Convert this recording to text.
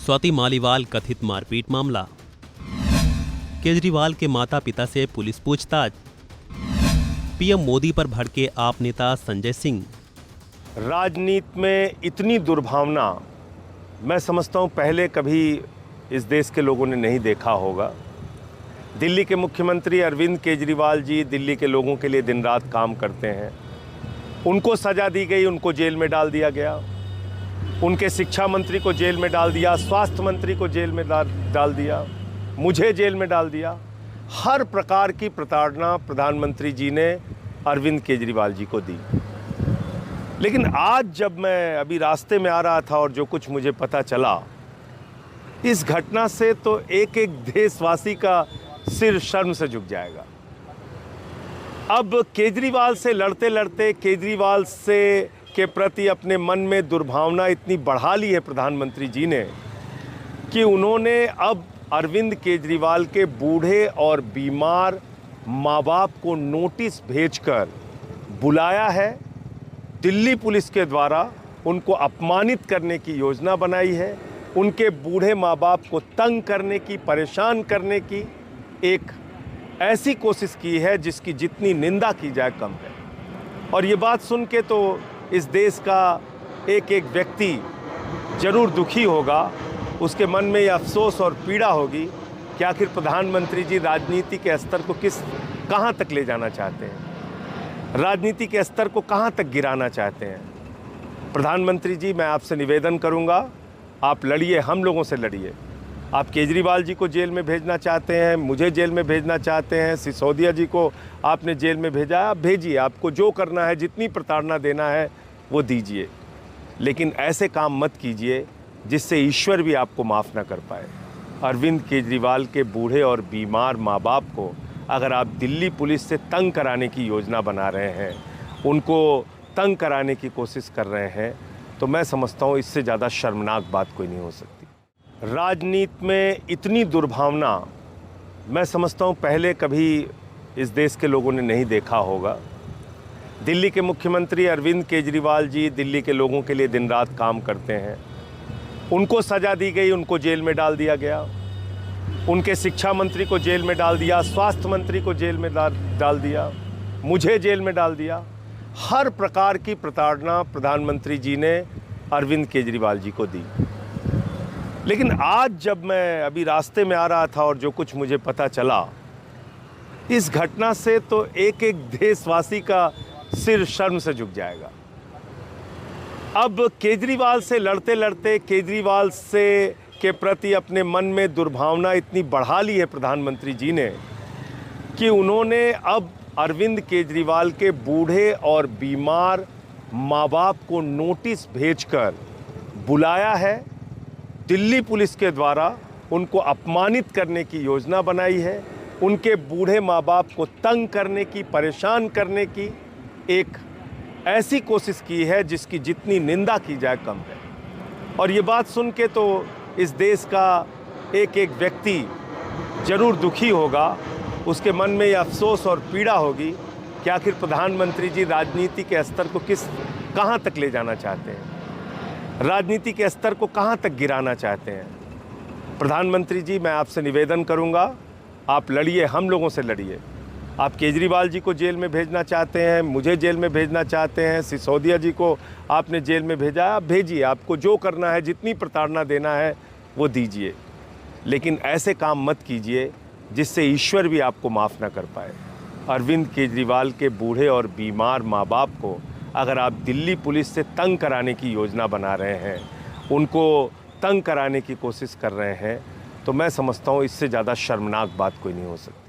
स्वाति मालीवाल कथित मारपीट मामला। केजरीवाल के माता पिता से पुलिस पूछताछ। पीएम मोदी पर भड़के आप नेता संजय सिंह। राजनीति में इतनी दुर्भावना मैं समझता हूँ पहले कभी इस देश के लोगों ने नहीं देखा होगा। दिल्ली के मुख्यमंत्री अरविंद केजरीवाल जी दिल्ली के लोगों के लिए दिन रात काम करते हैं। उनको सज़ा दी गई, उनको जेल में डाल दिया गया। उनके शिक्षा मंत्री को जेल में डाल दिया, स्वास्थ्य मंत्री को जेल में डाल दिया, मुझे जेल में डाल दिया। हर प्रकार की प्रताड़ना प्रधानमंत्री जी ने अरविंद केजरीवाल जी को दी। लेकिन आज जब मैं अभी रास्ते में आ रहा था और जो कुछ मुझे पता चला, इस घटना से तो एक एक देशवासी का सिर शर्म से झुक जाएगा। अब केजरीवाल से लड़ते लड़ते केजरीवाल से के प्रति अपने मन में दुर्भावना इतनी बढ़ा ली है प्रधानमंत्री जी ने कि उन्होंने अब अरविंद केजरीवाल के बूढ़े और बीमार माँ बाप को नोटिस भेजकर बुलाया है। दिल्ली पुलिस के द्वारा उनको अपमानित करने की योजना बनाई है। उनके बूढ़े माँ बाप को तंग करने की, परेशान करने की एक ऐसी कोशिश की है जिसकी जितनी निंदा की जाए कम है। और ये बात सुन के तो इस देश का एक एक व्यक्ति जरूर दुखी होगा। उसके मन में ये अफसोस और पीड़ा होगी कि आखिर प्रधानमंत्री जी राजनीति के स्तर को कहाँ तक ले जाना चाहते हैं, राजनीति के स्तर को कहाँ तक गिराना चाहते हैं। प्रधानमंत्री जी, मैं आपसे निवेदन करूँगा, आप लड़िए, हम लोगों से लड़िए। आप केजरीवाल जी को जेल में भेजना चाहते हैं, मुझे जेल में भेजना चाहते हैं, सिसोदिया जी को आपने जेल में भेजा, आप भेजिए। आपको जो करना है, जितनी प्रताड़ना देना है वो दीजिए, लेकिन ऐसे काम मत कीजिए जिससे ईश्वर भी आपको माफ़ ना कर पाए। अरविंद केजरीवाल के बूढ़े और बीमार माँ बाप को अगर आप दिल्ली पुलिस से तंग कराने की योजना बना रहे हैं, उनको तंग कराने की कोशिश कर रहे हैं, तो मैं समझता हूँ इससे ज़्यादा शर्मनाक बात कोई नहीं हो सकती। राजनीति में इतनी दुर्भावना मैं समझता हूँ पहले कभी इस देश के लोगों ने नहीं देखा होगा। दिल्ली के मुख्यमंत्री अरविंद केजरीवाल जी दिल्ली के लोगों के लिए दिन रात काम करते हैं। उनको सज़ा दी गई, उनको जेल में डाल दिया गया। उनके शिक्षा मंत्री को जेल में डाल दिया, स्वास्थ्य मंत्री को जेल में डाल दिया, मुझे जेल में डाल दिया। हर प्रकार की प्रताड़ना प्रधानमंत्री जी ने अरविंद केजरीवाल जी को दी। लेकिन आज जब मैं अभी रास्ते में आ रहा था और जो कुछ मुझे पता चला, इस घटना से तो एक एक देशवासी का सिर शर्म से झुक जाएगा। अब केजरीवाल से लड़ते लड़ते केजरीवाल से के प्रति अपने मन में दुर्भावना इतनी बढ़ा ली है प्रधानमंत्री जी ने कि उन्होंने अब अरविंद केजरीवाल के बूढ़े और बीमार माँ बाप को नोटिस भेजकर बुलाया है। दिल्ली पुलिस के द्वारा उनको अपमानित करने की योजना बनाई है। उनके बूढ़े माँ बाप को तंग करने की, परेशान करने की एक ऐसी कोशिश की है जिसकी जितनी निंदा की जाए कम है। और ये बात सुन के तो इस देश का एक एक व्यक्ति जरूर दुखी होगा। उसके मन में ये अफसोस और पीड़ा होगी कि आखिर प्रधानमंत्री जी राजनीति के स्तर को कहाँ तक ले जाना चाहते हैं, राजनीति के स्तर को कहाँ तक गिराना चाहते हैं। प्रधानमंत्री जी, मैं आपसे निवेदन करूँगा, आप लड़िए, हम लोगों से लड़िए। आप केजरीवाल जी को जेल में भेजना चाहते हैं, मुझे जेल में भेजना चाहते हैं, सिसोदिया जी को आपने जेल में भेजा, आप भेजिए। आपको जो करना है, जितनी प्रताड़ना देना है वो दीजिए, लेकिन ऐसे काम मत कीजिए जिससे ईश्वर भी आपको माफ़ ना कर पाए। अरविंद केजरीवाल के बूढ़े और बीमार माँ बाप को अगर आप दिल्ली पुलिस से तंग कराने की योजना बना रहे हैं, उनको तंग कराने की कोशिश कर रहे हैं, तो मैं समझता हूँ इससे ज़्यादा शर्मनाक बात कोई नहीं हो सकती।